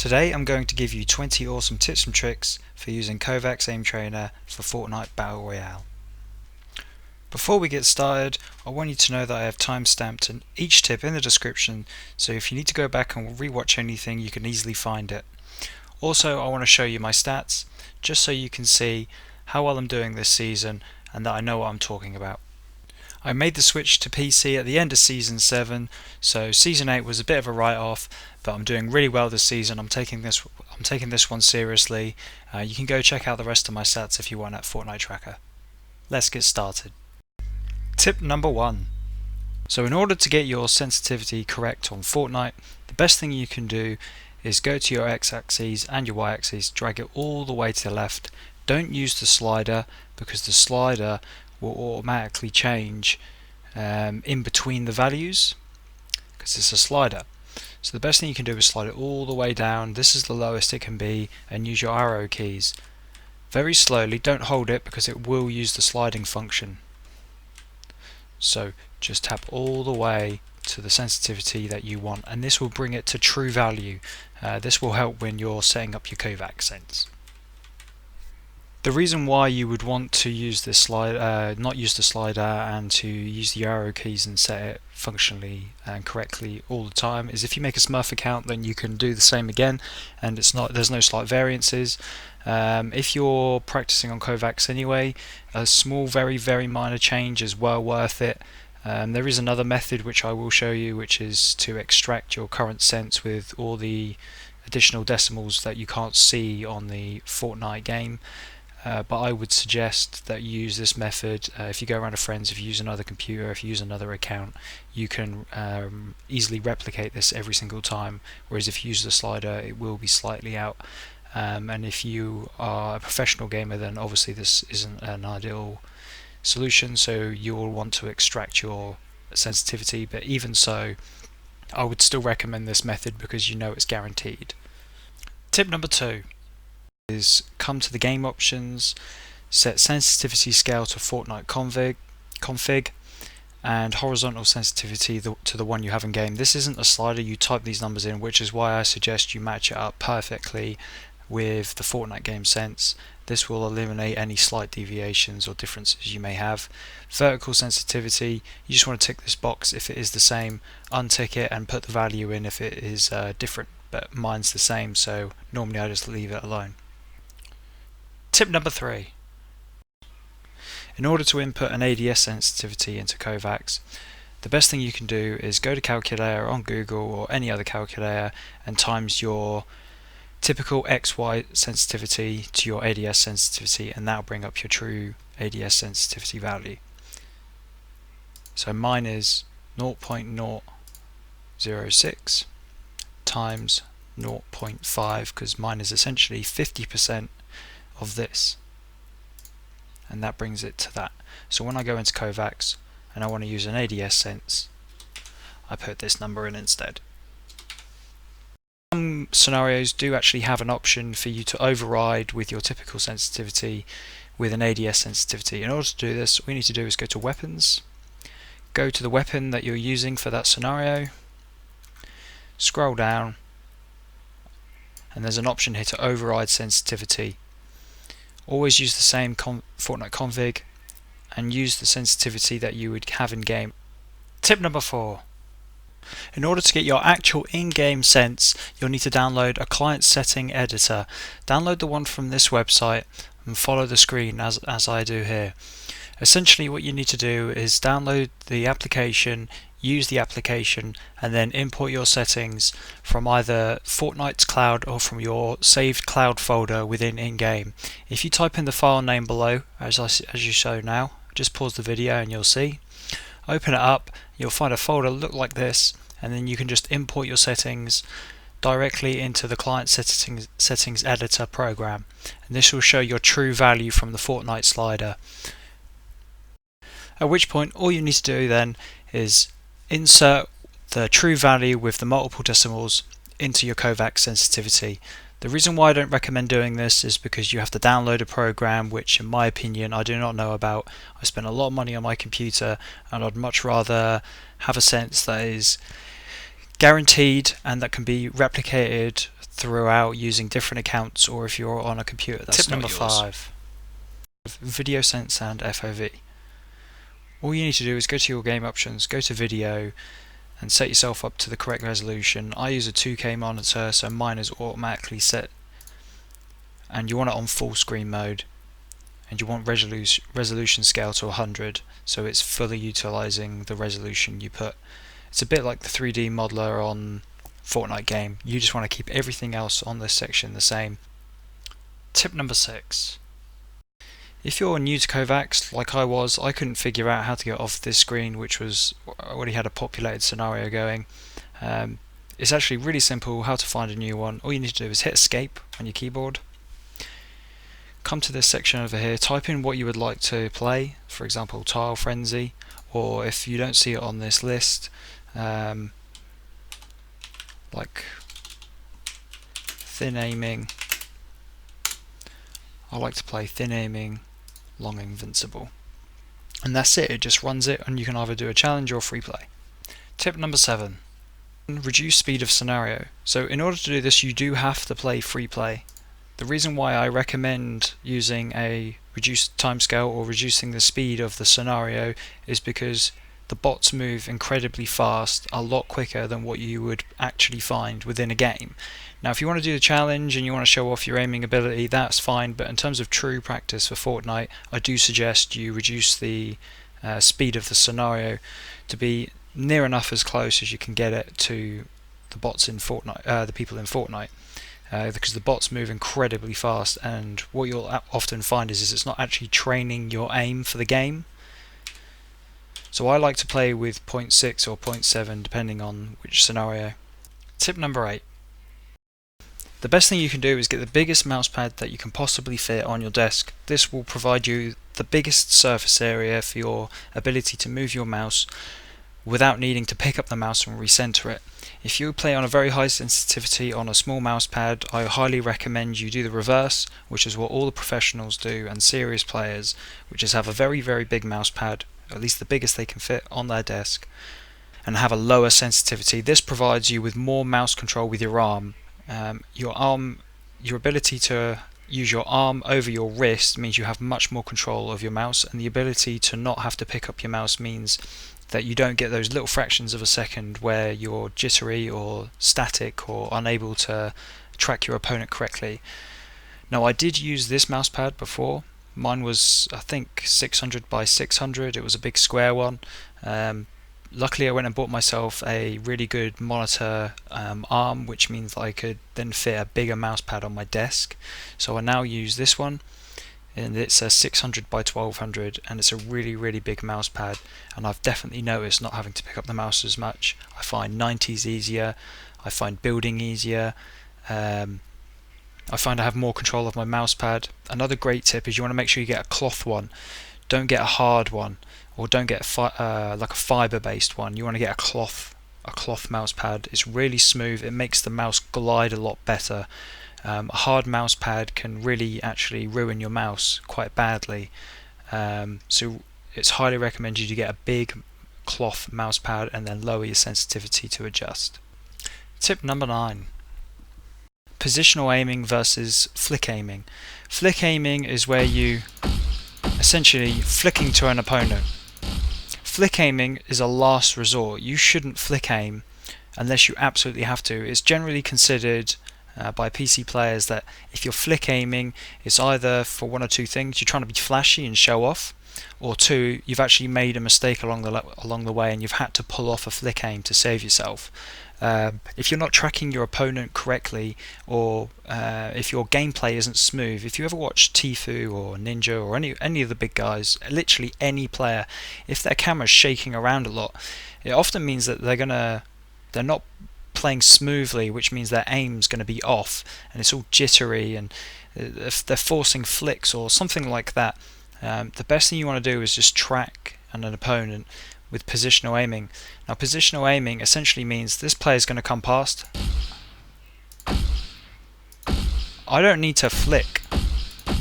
Today I'm going to give you 20 awesome tips and tricks for using Kovaak's Aim Trainer for Fortnite Battle Royale. Before we get started, I want you to know that I have time-stamped each tip in the description, so if you need to go back and rewatch anything, you can easily find it. Also, I want to show you my stats, just so you can see how well I'm doing this season and that I know what I'm talking about. I made the switch to PC at the end of Season 7, so Season 8 was a bit of a write-off, but I'm doing really well this season. I'm taking this one seriously. You can go check out the rest of my stats if you want at Fortnite Tracker. Let's get started. Tip number 1. So in order to get your sensitivity correct on Fortnite, the best thing you can do is go to your x-axis and your y-axis, drag it all the way to the left. Don't use the slider, because the slider will automatically change in between the values, because it's a slider. So the best thing you can do is slide it all the way down. This is the lowest it can be, and use your arrow keys very slowly. Don't hold it, because it will use the sliding function. So just tap all the way to the sensitivity that you want, and this will bring it to true value. This will help when you're setting up your Kovaak sense. The reason why you would want to use this not use the slider, and to use the arrow keys and set it functionally and correctly all the time is if you make a Smurf account, then you can do the same again, and there's no slight variances. If you're practicing on Kovaaks anyway, a small, very minor change is well worth it. There is another method which I will show you, which is to extract your current sense with all the additional decimals that you can't see on the Fortnite game. But I would suggest that you use this method. If you go around to friends, if you use another computer, if you use another account, you can easily replicate this every single time, whereas if you use the slider, it will be slightly out. And if you are a professional gamer, then obviously this isn't an ideal solution, so you will want to extract your sensitivity, but even so, I would still recommend this method because you know it's guaranteed. Tip number 2 is come to the game options, set sensitivity scale to Fortnite config, and horizontal sensitivity to the one you have in game. This isn't a slider, you type these numbers in, which is why I suggest you match it up perfectly with the Fortnite game sense. This will eliminate any slight deviations or differences you may have. Vertical sensitivity, you just want to tick this box if it is the same, untick it and put the value in if it is different, but mine's the same, so normally I just leave it alone. Tip number 3. In order to input an ADS sensitivity into Kovaaks, the best thing you can do is go to calculator on Google or any other calculator and times your typical XY sensitivity to your ADS sensitivity, and that will bring up your true ADS sensitivity value. So mine is 0.006 times 0.5, because mine is essentially 50% of this, and that brings it to that. So when I go into Kovaaks and I want to use an ADS sense, I put this number in instead. Some scenarios do actually have an option for you to override with your typical sensitivity with an ADS sensitivity. In order to do this, all you need to do is go to weapons, go to the weapon that you're using for that scenario, scroll down, and there's an option here to override sensitivity. Always use the same Fortnite config and use the sensitivity that you would have in game. Tip number 4. In order to get your actual in-game sense, you'll need to download a client setting editor. Download the one from this website and follow the screen as I do here. Essentially what you need to do is download the application, use the application, and then import your settings from either Fortnite's cloud or from your saved cloud folder within in-game. If you type in the file name below, as you show now, just pause the video and you'll see. Open it up, you'll find a folder look like this, and then you can just import your settings directly into the client settings editor program, and this will show your true value from the Fortnite slider. At which point all you need to do then is insert the true value with the multiple decimals into your Kovaak sensitivity. The reason why I don't recommend doing this is because you have to download a program which, in my opinion, I do not know about. I spend a lot of money on my computer, and I'd much rather have a sense that is guaranteed and that can be replicated throughout using different accounts, or if you're on a computer that's not yours. Tip number 5. Video Sense and FOV. All you need to do is go to your game options, go to video, and set yourself up to the correct resolution. I use a 2K monitor, so mine is automatically set, and you want it on full screen mode, and you want resolution scale to 100, so it's fully utilizing the resolution you put. It's a bit like the 3D modeler on Fortnite game. You just want to keep everything else on this section the same. Tip number 6. If you're new to Kovaak, like I was, I couldn't figure out how to get off this screen, which was already had a populated scenario going. It's actually really simple how to find a new one. All you need to do is hit escape on your keyboard. Come to this section over here, type in what you would like to play, for example Tile Frenzy, or if you don't see it on this list, like Thin Aiming. I like to play Thin Aiming, Long Invincible. And that's it, it just runs it, and you can either do a challenge or free play. Tip number 7. Reduce speed of scenario. So in order to do this, you do have to play free play. The reason why I recommend using a reduced timescale or reducing the speed of the scenario is because the bots move incredibly fast, a lot quicker than what you would actually find within a game. Now if you want to do the challenge and you want to show off your aiming ability, that's fine, but in terms of true practice for Fortnite, I do suggest you reduce the speed of the scenario to be near enough as close as you can get it to the bots in Fortnite, the people in Fortnite. Because the bots move incredibly fast, and what you'll often find is it's not actually training your aim for the game. So I like to play with 0.6 or 0.7 depending on which scenario. Tip number 8. The best thing you can do is get the biggest mousepad that you can possibly fit on your desk. This will provide you the biggest surface area for your ability to move your mouse without needing to pick up the mouse and recenter it. If you play on a very high sensitivity on a small mousepad, I highly recommend you do the reverse, which is what all the professionals do, and serious players, which is have a very very big mousepad, at least the biggest they can fit on their desk, and have a lower sensitivity. This provides you with more mouse control with your arm. Your ability to use your arm over your wrist means you have much more control of your mouse, and the ability to not have to pick up your mouse means that you don't get those little fractions of a second where you're jittery or static or unable to track your opponent correctly. Now I did use this mousepad before. Mine was, I think, 600 by 600. It was a big square one. Luckily I went and bought myself a really good monitor arm, which means that I could then fit a bigger mousepad on my desk. So I now use this one, and it's a 600 by 1200, and it's a really really big mousepad, and I've definitely noticed not having to pick up the mouse as much. I find 90s easier, I find building easier, I find I have more control of my mousepad. Another great tip is you want to make sure you get a cloth one. Don't get a hard one, or don't get like a fiber based one. You want to get a cloth mousepad. It's really smooth, it makes the mouse glide a lot better. A hard mouse pad can really actually ruin your mouse quite badly, so it's highly recommended you get a big cloth mouse pad and then lower your sensitivity to adjust. Tip number 9. Positional aiming versus flick aiming. Flick aiming is where you essentially flicking to an opponent. Flick aiming is a last resort. You shouldn't flick aim unless you absolutely have to. It's generally considered by PC players that if you're flick aiming, it's either for one or two things: you're trying to be flashy and show off, or two, you've actually made a mistake along the way and you've had to pull off a flick aim to save yourself. If you're not tracking your opponent correctly, or if your gameplay isn't smooth, if you ever watch Tfue or Ninja or any of the big guys, literally any player, if their camera's shaking around a lot, it often means that they're not playing smoothly, which means their aim's going to be off and it's all jittery, and if they're forcing flicks or something like that. The best thing you want to do is just track an opponent with positional aiming. Now positional aiming essentially means this player is going to come past. I don't need to flick.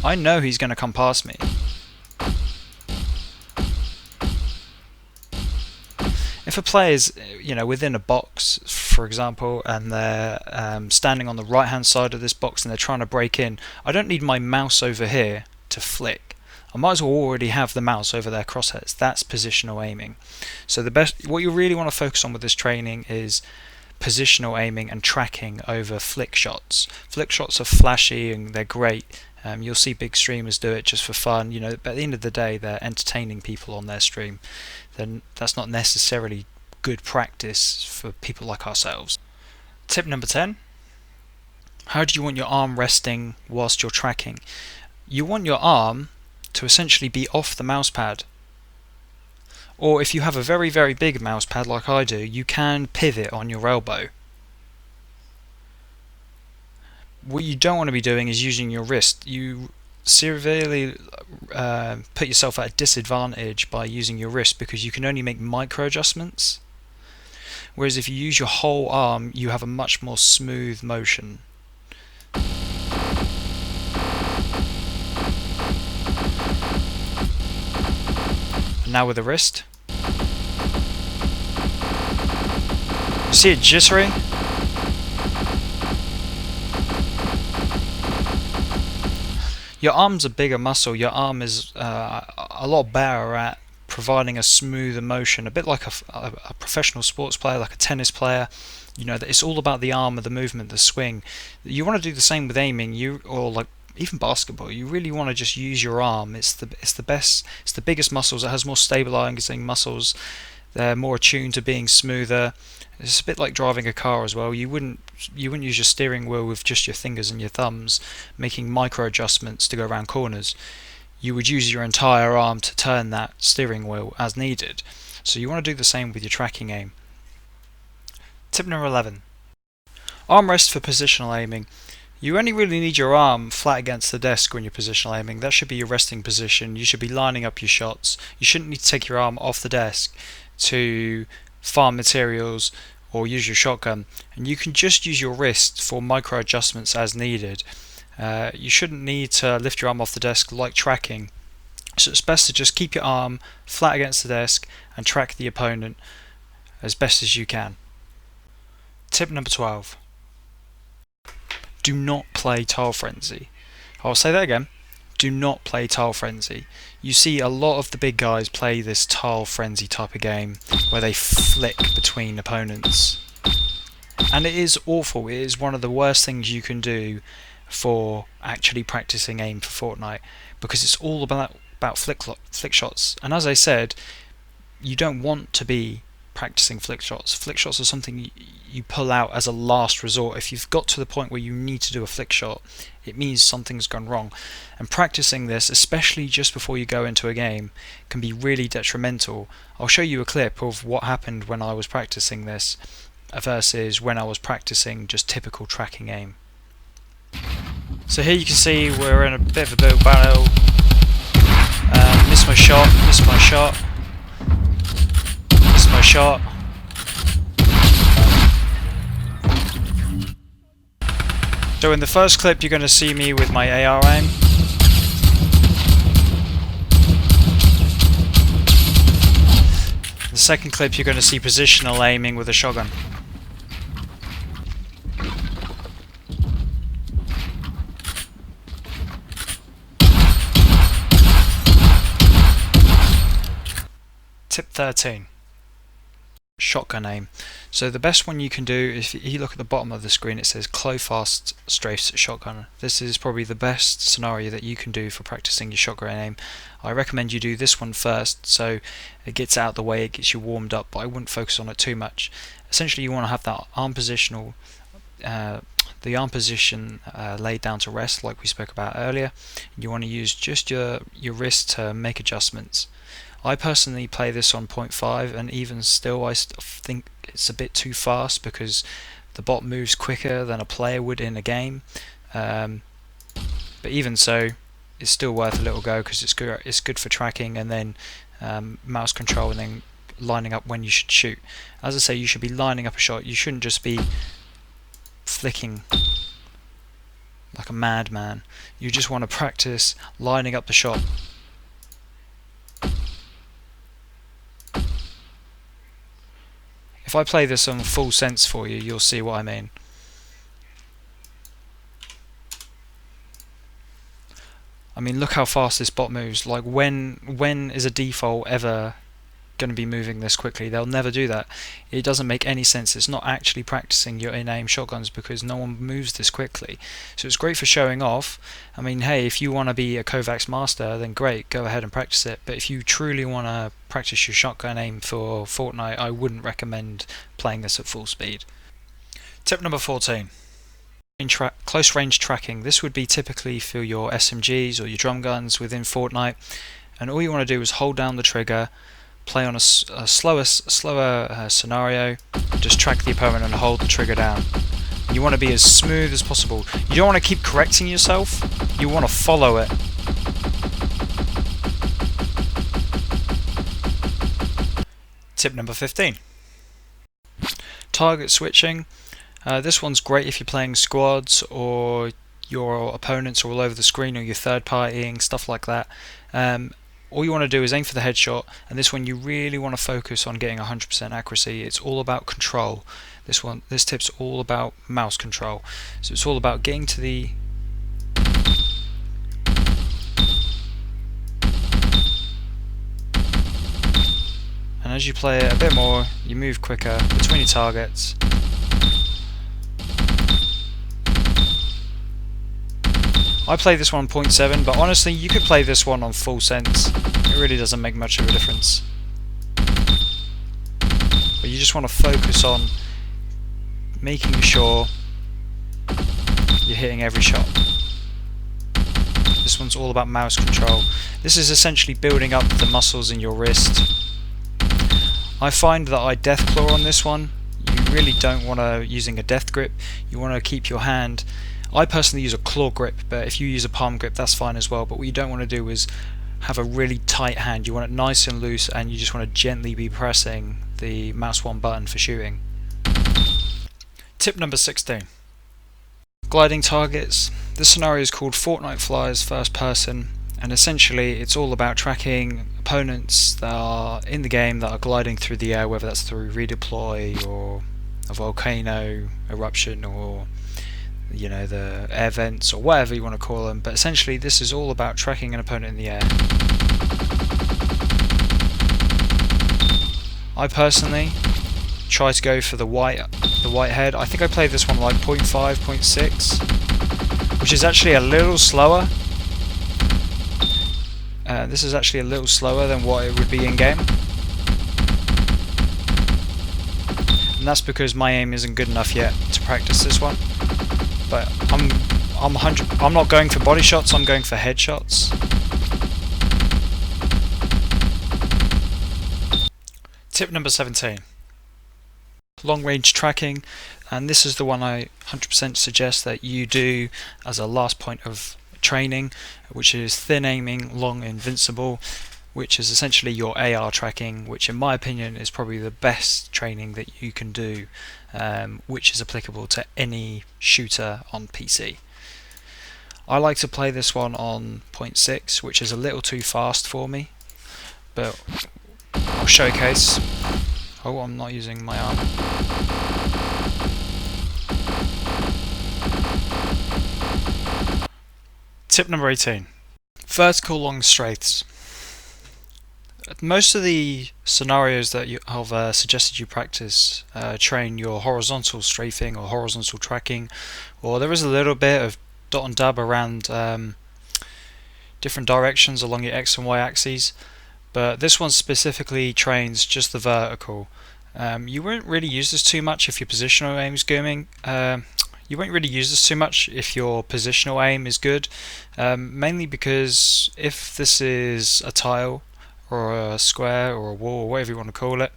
I know he's going to come past me. If a player is, within a box for example, and they're standing on the right hand side of this box and they're trying to break in, I don't need my mouse over here to flick. I might as well already have the mouse over their crosshairs. That's positional aiming. So what you really want to focus on with this training is positional aiming and tracking over flick shots. Flick shots are flashy and they're great. You'll see big streamers do it just for fun. You know, but at the end of the day, they're entertaining people on their stream. Then that's not necessarily good practice for people like ourselves. Tip number 10. How do you want your arm resting whilst you're tracking? You want your arm to essentially be off the mousepad. Or if you have a very, very big mousepad like I do, you can pivot on your elbow. What you don't want to be doing is using your wrist. You severely put yourself at a disadvantage by using your wrist because you can only make micro adjustments. Whereas if you use your whole arm, you have a much more smooth motion. And now with the wrist. You see it jittering? Your arm's a bigger muscle. Your arm is a lot better at providing a smoother motion, a bit like a professional sports player, like a tennis player. You know, it's all about the arm, the movement, the swing. You want to do the same with aiming, or like even basketball. You really want to just use your arm. It's the best. It's the biggest muscles. It has more stabilizing muscles. They're more attuned to being smoother. It's a bit like driving a car as well. You wouldn't use your steering wheel with just your fingers and your thumbs, making micro adjustments to go around corners. You would use your entire arm to turn that steering wheel as needed. So you want to do the same with your tracking aim. Tip number 11. Arm rest for positional aiming. You only really need your arm flat against the desk when you're positional aiming. That should be your resting position. You should be lining up your shots. You shouldn't need to take your arm off the desk to farm materials or use your shotgun. And you can just use your wrist for micro adjustments as needed. You shouldn't need to lift your arm off the desk like tracking. So it's best to just keep your arm flat against the desk and track the opponent as best as you can. Tip number 12. Do not play Tile Frenzy. I'll say that again. Do not play Tile Frenzy. You see a lot of the big guys play this Tile Frenzy type of game where they flick between opponents. And it is awful. It is one of the worst things you can do for actually practicing aim for Fortnite, because it's all about flick shots. And as I said, you don't want to be practicing flick shots. Flick shots are something you pull out as a last resort. If you've got to the point where you need to do a flick shot, it means something's gone wrong. And practicing this, especially just before you go into a game, can be really detrimental. I'll show you a clip of what happened when I was practicing this versus when I was practicing just typical tracking aim. So here you can see we're in a bit of a battle. Missed my shot. So in the first clip you're going to see me with my AR aim. The second clip you're going to see positional aiming with a shotgun. Tip 13. Shotgun aim. So the best one you can do, if you look at the bottom of the screen, it says Clofast Strafes Shotgun. This is probably the best scenario that you can do for practicing your shotgun aim. I recommend you do this one first, so it gets out of the way, it gets you warmed up, but I wouldn't focus on it too much. Essentially you want to have that arm positional, the arm position laid down to rest like we spoke about earlier. You want to use just your wrist to make adjustments. I personally play this on 0.5, and even still I think it's a bit too fast because the bot moves quicker than a player would in a game. But even so, it's still worth a little go because it's good for tracking and then mouse control and then lining up when you should shoot. As I say, you should be lining up a shot. You shouldn't just be flicking like a madman. You just want to practice lining up the shot. If I play this on full sense for you, you'll see what I mean. I mean, look how fast this bot moves. Like, when is a default ever going to be moving this quickly? They'll never do that. It doesn't make any sense. It's not actually practicing your in-aim shotguns because no one moves this quickly. So it's great for showing off. I mean, hey, if you want to be a Kovaak's master, then great, go ahead and practice it. But if you truly want to practice your shotgun aim for Fortnite, I wouldn't recommend playing this at full speed. Tip number 14. Close range tracking. This would be typically for your SMGs or your drum guns within Fortnite, and all you want to do is hold down the trigger, play on a slower scenario, just track the opponent and hold the trigger down. You want to be as smooth as possible. You don't want to keep correcting yourself, you want to follow it. Tip number 15. Target switching. This one's great if you're playing squads or your opponents are all over the screen or you're third partying, stuff like that. All you want to do is aim for the headshot, and this one you really want to focus on getting 100% accuracy. It's all about control. This tip's all about mouse control. So it's all about getting to the and as you play it a bit more, you move quicker between your targets. I play this one on 0.7, but honestly you could play this one on full sense. It really doesn't make much of a difference. But you just want to focus on making sure you're hitting every shot. This one's all about mouse control. This is essentially building up the muscles in your wrist. I find that I death claw on this one. You really don't want to using a death grip. You want to keep your hand. I personally use a claw grip, but if you use a palm grip that's fine as well. But what you don't want to do is have a really tight hand. You want it nice and loose, and you just want to gently be pressing the mouse 1 button for shooting. Tip number 16. Gliding targets. This scenario is called Fortnite Flyers First Person, and essentially it's all about tracking opponents that are in the game that are gliding through the air, whether that's through redeploy or a volcano eruption or the air vents or whatever you want to call them. But essentially this is all about tracking an opponent in the air. I personally try to go for the white head. I think I played this one like 0.5, 0.6, which is actually a little slower. This is actually a little slower than what it would be in game, and that's because my aim isn't good enough yet to practice this one. But I'm not going for body shots, I'm going for headshots. Tip number 17. Long range tracking, and this is the one I 100% suggest that you do as a last point of training, which is thin aiming, long invincible, which is essentially your AR tracking, which in my opinion is probably the best training that you can do, which is applicable to any shooter on PC. I like to play this one on 0.6, which is a little too fast for me, but I'll showcase. Oh, I'm not using my arm. Tip number 18. Vertical long strafes. Most of the scenarios that I've suggested you practice train your horizontal strafing or horizontal tracking, or there is a little bit of dot and dab around different directions along your X and Y axes, but this one specifically trains just the vertical. You won't really use this too much if your positional aim is going. You won't really use this too much if your positional aim is good, mainly because if this is a tile or a square or a wall or whatever you want to call it,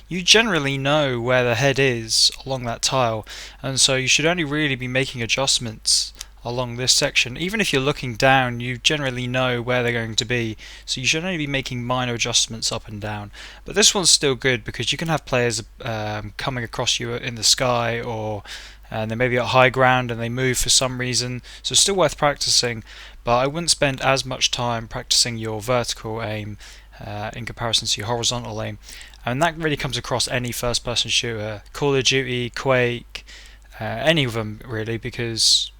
you generally know where the head is along that tile, and so you should only really be making adjustments along this section. Even if you're looking down, you generally know where they're going to be, so you should only be making minor adjustments up and down. But this one's still good because you can have players coming across you in the sky, or they may be at high ground and they move for some reason, so it's still worth practicing, but I wouldn't spend as much time practicing your vertical aim in comparison to your horizontal aim. And that really comes across any first-person shooter, Call of Duty, Quake, any of them really, because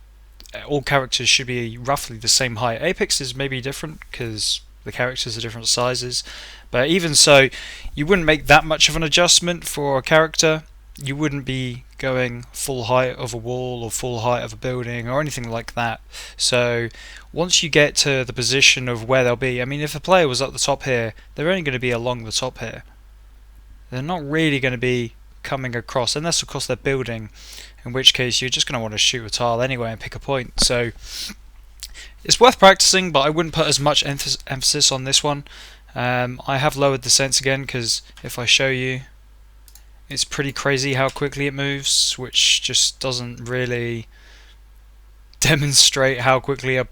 all characters should be roughly the same height. Apex is maybe different because the characters are different sizes, but even so, you wouldn't make that much of an adjustment for a character. You wouldn't be going full height of a wall or full height of a building or anything like that. So once you get to the position of where they'll be, I mean, if a player was at the top here, they're only going to be along the top here. They're not really going to be coming across, unless of course they're building, in which case you're just going to want to shoot a tile anyway and pick a point. So it's worth practicing, but I wouldn't put as much emphasis on this one. I have lowered the sense again, because if I show you, it's pretty crazy how quickly it moves, which just doesn't really demonstrate how quickly a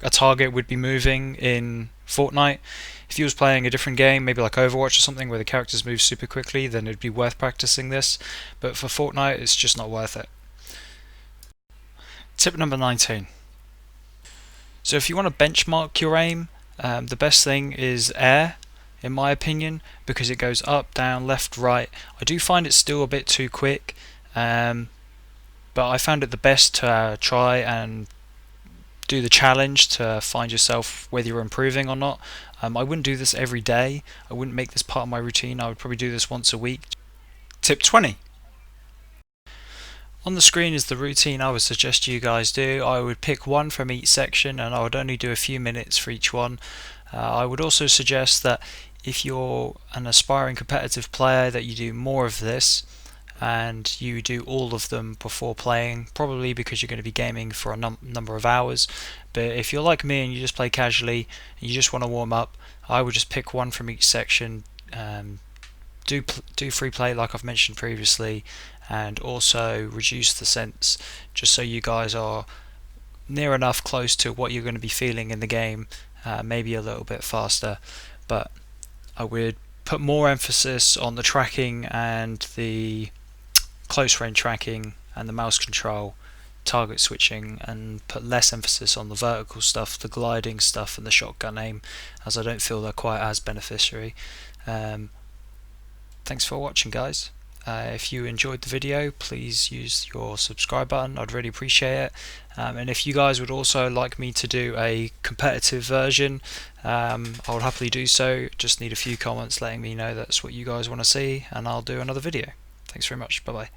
target would be moving in Fortnite. If you was playing a different game, maybe like Overwatch or something, where the characters move super quickly, then it'd be worth practicing this. But for Fortnite, it's just not worth it. Tip number 19. So if you want to benchmark your aim, the best thing is air, in my opinion, because it goes up, down, left, right. I do find it still a bit too quick, but I found it the best to try and do the challenge to find yourself whether you're improving or not. I wouldn't do this every day. I wouldn't make this part of my routine. I would probably do this once a week. Tip 20. On the screen is the routine I would suggest you guys do. I would pick one from each section, and I would only do a few minutes for each one. I would also suggest that if you're an aspiring competitive player, that you do more of this and you do all of them before playing, probably because you're going to be gaming for a number of hours. But if you're like me and you just play casually and you just want to warm up, I would just pick one from each section, do free play like I've mentioned previously, and also reduce the sense, just so you guys are near enough close to what you're going to be feeling in the game, maybe a little bit faster. But I would put more emphasis on the tracking and the close range tracking and the mouse control, target switching, and put less emphasis on the vertical stuff, the gliding stuff, and the shotgun aim, as I don't feel they're quite as beneficiary. Thanks for watching, guys. If you enjoyed the video, please use your subscribe button. I'd really appreciate it. And if you guys would also like me to do a competitive version, I would happily do so. Just need a few comments letting me know that's what you guys want to see, and I'll do another video. Thanks very much. Bye bye.